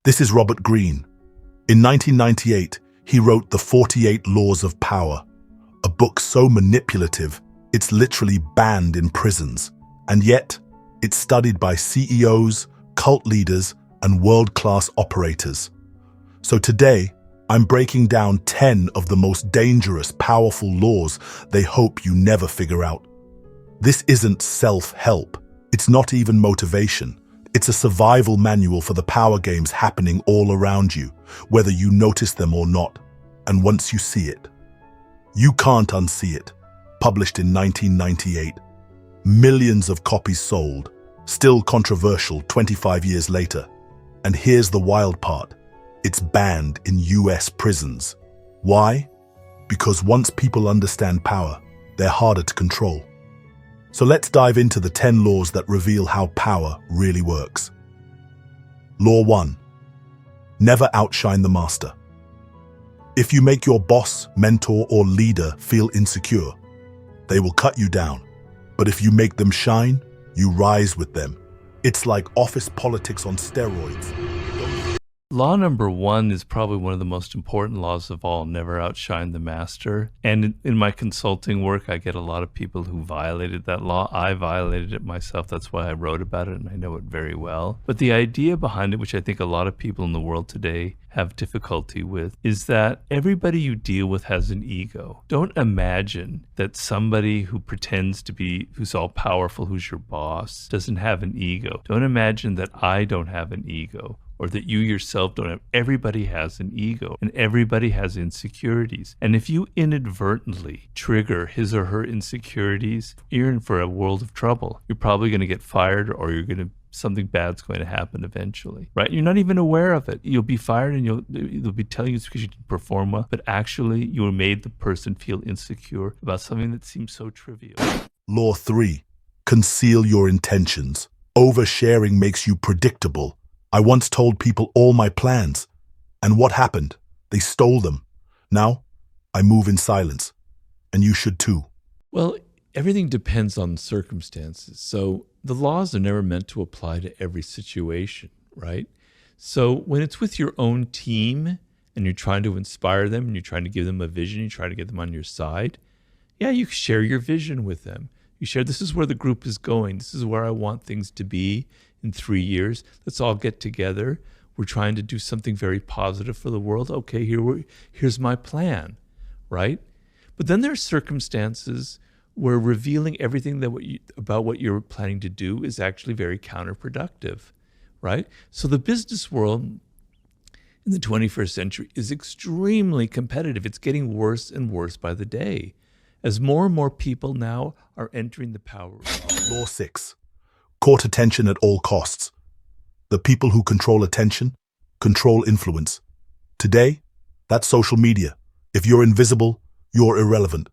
This is Robert Greene. In 1998, he wrote The 48 Laws of Power, a book so manipulative it's literally banned in prisons. And yet, it's studied by CEOs, cult leaders, and world-class operators. So today, I'm breaking down 10 of the most dangerous, powerful laws they hope you never figure out. This isn't self-help. It's not even motivation. It's a survival manual for the power games happening all around you, whether you notice them or not. And once you see it, you can't unsee it. Published in 1998. Millions of copies sold. Still controversial 25 years later. And here's the wild part. It's banned in US prisons. Why? Because once people understand power, they're harder to control. So let's dive into the 10 laws that reveal how power really works. Law 1. Never outshine the master. If you make your boss, mentor, or leader feel insecure, they will cut you down. But if you make them shine, you rise with them. It's like office politics on steroids. Law number 1 is probably one of the most important laws of all, never outshine the master. And in my consulting work, I get a lot of people who violated that law. I violated it myself. That's why I wrote about it, and I know it very well. But the idea behind it, which I think a lot of people in the world today have difficulty with, is that everybody you deal with has an ego. Don't imagine that somebody who pretends to be, who's all powerful, who's your boss, doesn't have an ego. Don't imagine that I don't have an ego, or that you yourself don't have. Everybody has an ego, and everybody has insecurities. And if you inadvertently trigger his or her insecurities, you're in for a world of trouble. You're probably going to get fired, or something bad's going to happen eventually, right? You're not even aware of it. You'll be fired, and they'll be telling you it's because you didn't perform well, but actually you made the person feel insecure about something that seems so trivial. Law 3. Conceal your intentions. Oversharing makes you predictable. I once told people all my plans. And what happened? They stole them. Now, I move in silence. And you should too. Well, everything depends on the circumstances. So the laws are never meant to apply to every situation, right? So when it's with your own team and you're trying to inspire them and you're trying to give them a vision, you try to get them on your side, yeah, you share your vision with them. You share, this is where the group is going. This is where I want things to be in 3 years. Let's all get together. We're trying to do something very positive for the world. Okay, here's my plan, right? But then there are circumstances where revealing everything about what you're planning to do is actually very counterproductive, right? So the business world in the 21st century is extremely competitive. It's getting worse and worse by the day, as more and more people now are entering the power. Law 6. Court attention at all costs. The people who control attention, control influence. Today, that's social media. If you're invisible, you're irrelevant.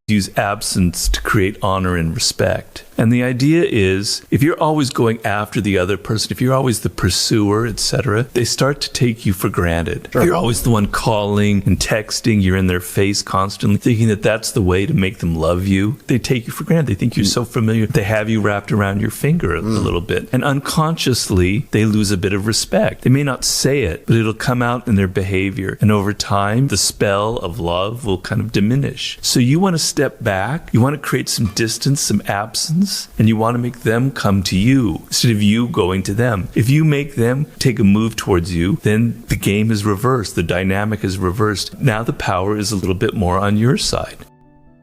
Use absence to create honor and respect. And the idea is, if you're always going after the other person, if you're always the pursuer, etc., they start to take you for granted. Sure. You're always the one calling and texting, you're in their face constantly, thinking that that's the way to make them love you. They take you for granted. They think you're so familiar. They have you wrapped around your finger a little bit. And unconsciously, they lose a bit of respect. They may not say it, but it'll come out in their behavior. And over time, the spell of love will kind of diminish. So you want to step back. You want to create some distance, some absence, and you want to make them come to you instead of you going to them. If you make them take a move towards you, then the game is reversed. The dynamic is reversed. Now the power is a little bit more on your side.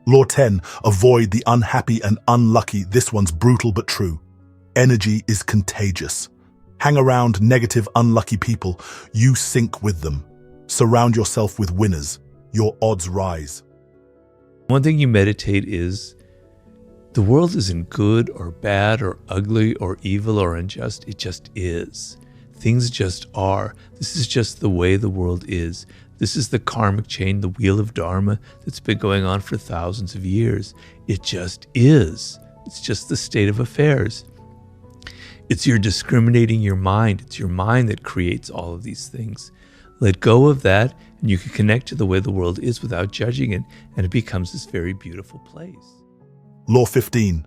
Law 10. Avoid the unhappy and unlucky. This one's brutal but true. Energy is contagious. Hang around negative, unlucky people. You sink with them. Surround yourself with winners. Your odds rise. One thing you meditate is, the world isn't good or bad or ugly or evil or unjust. It just is. Things just are. This is just the way the world is. This is the karmic chain, the wheel of dharma that's been going on for thousands of years. It just is. It's just the state of affairs. It's your discriminating your mind. It's your mind that creates all of these things. Let go of that, and you can connect to the way the world is without judging it, and it becomes this very beautiful place. Law 15.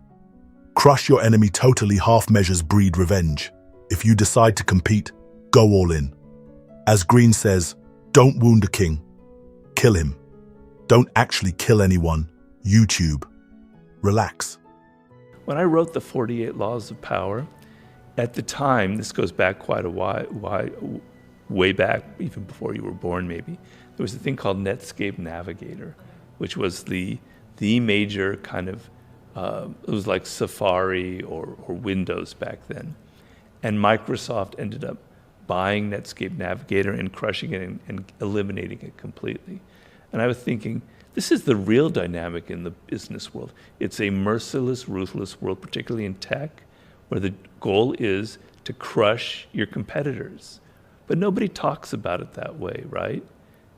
Crush your enemy totally. Half measures breed revenge. If you decide to compete, go all in. As Greene says, don't wound a king, kill him. Don't actually kill anyone. YouTube. Relax. When I wrote the 48 Laws of Power, at the time, this goes back quite a while, way back, even before you were born maybe, there was a thing called Netscape Navigator, which was the major kind of, it was like Safari or Windows back then. And Microsoft ended up buying Netscape Navigator and crushing it and eliminating it completely. And I was thinking, this is the real dynamic in the business world. It's a merciless, ruthless world, particularly in tech, where the goal is to crush your competitors. But nobody talks about it that way, right?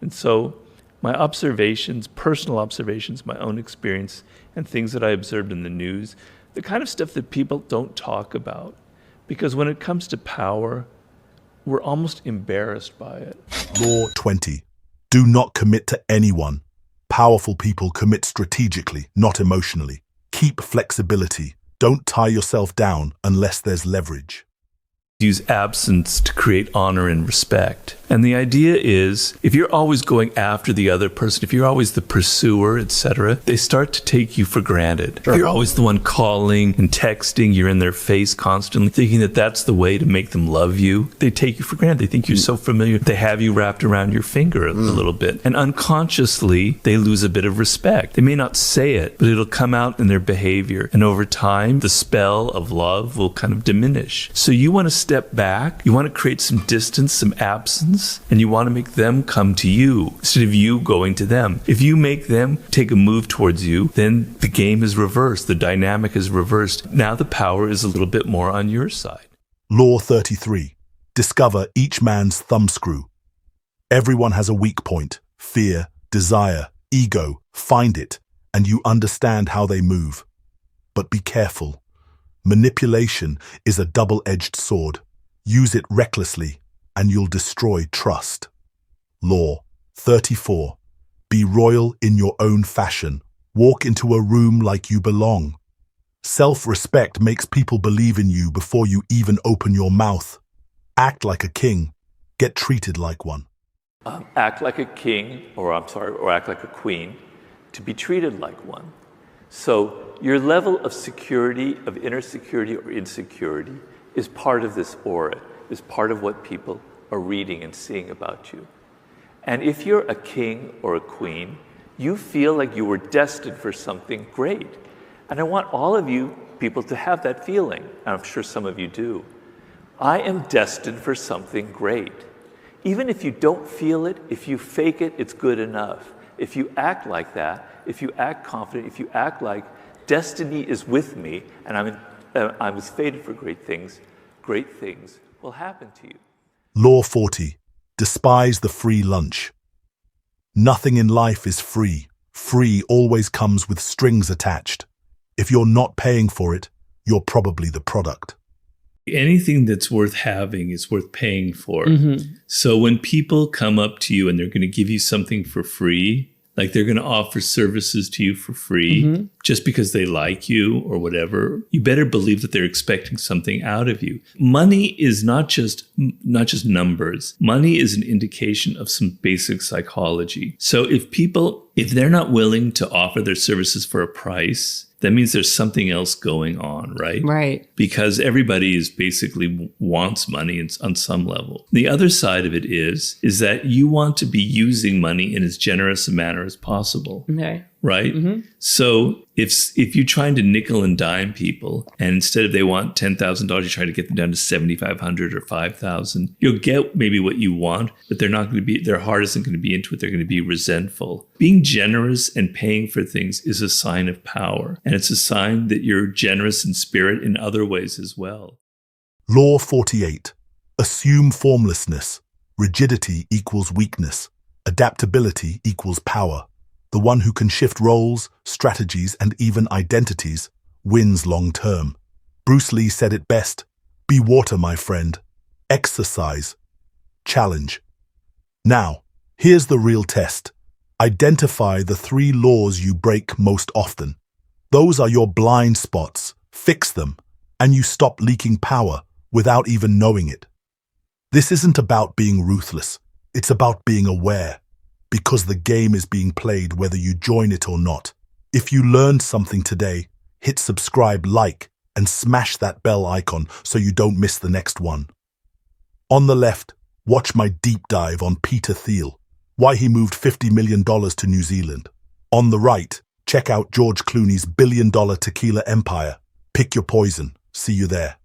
And so my observations, personal observations, my own experience, and things that I observed in the news, the kind of stuff that people don't talk about. Because when it comes to power, we're almost embarrassed by it. Law 20. Do not commit to anyone. Powerful people commit strategically, not emotionally. Keep flexibility. Don't tie yourself down unless there's leverage. Use absence to create honor and respect. And the idea is, if you're always going after the other person, if you're always the pursuer, etc., they start to take you for granted. Sure. If you're always the one calling and texting, you're in their face constantly, thinking that that's the way to make them love you. They take you for granted. They think you're so familiar. They have you wrapped around your finger a little bit. And unconsciously, they lose a bit of respect. They may not say it, but it'll come out in their behavior. And over time, the spell of love will kind of diminish. So you want to step back. You want to create some distance, some absence, and you want to make them come to you instead of you going to them. If you make them take a move towards you, then the game is reversed. The dynamic is reversed. Now the power is a little bit more on your side. Law 33. Discover each man's thumbscrew. Everyone has a weak point, fear, desire, ego. Find it, and you understand how they move. But be careful. Manipulation is a double-edged sword. Use it recklessly, and you'll destroy trust. Law 34. Be royal in your own fashion. Walk into a room like you belong. Self-respect makes people believe in you before you even open your mouth. Act like a king. Get treated like one. Act like a king, or act like a queen, to be treated like one. So your level of security, of inner security or insecurity, is part of this aura, is part of what people are reading and seeing about you. And if you're a king or a queen, you feel like you were destined for something great. And I want all of you people to have that feeling, and I'm sure some of you do. I am destined for something great. Even if you don't feel it, if you fake it, it's good enough. If you act like that, if you act confident, if you act like destiny is with me, and I was fated for great things will happen to you. Law 40. Despise the free lunch. Nothing in life is free. Free always comes with strings attached. If you're not paying for it, you're probably the product. Anything that's worth having is worth paying for. So when people come up to you and they're going to give you something for free, like they're going to offer services to you for free just because they like you or whatever, you better believe that they're expecting something out of you. Money is not just numbers. Money is an indication of some basic psychology. So if they're not willing to offer their services for a price, that means there's something else going on, right? Right. Because everybody basically wants money on some level. The other side of it is that you want to be using money in as generous a manner as possible. Okay. Right? So if you're trying to nickel and dime people, and instead of they want $10,000, you try to get them down to $7,500 or $5,000, you'll get maybe what you want, but their heart isn't going to be into it. They're going to be resentful. Being generous and paying for things is a sign of power. And it's a sign that you're generous in spirit in other ways as well. Law 48. Assume formlessness. Rigidity equals weakness. Adaptability equals power. The one who can shift roles, strategies, and even identities wins long term. Bruce Lee said it best. Be water, my friend. Exercise. Challenge. Now, here's the real test. Identify the 3 laws you break most often. Those are your blind spots. Fix them, and you stop leaking power without even knowing it. This isn't about being ruthless. It's about being aware, because the game is being played whether you join it or not. If you learned something today, hit subscribe, like, and smash that bell icon so you don't miss the next one. On the left, watch my deep dive on Peter Thiel, why he moved $50 million to New Zealand. On the right, check out George Clooney's $1 billion tequila empire. Pick your poison. See you there.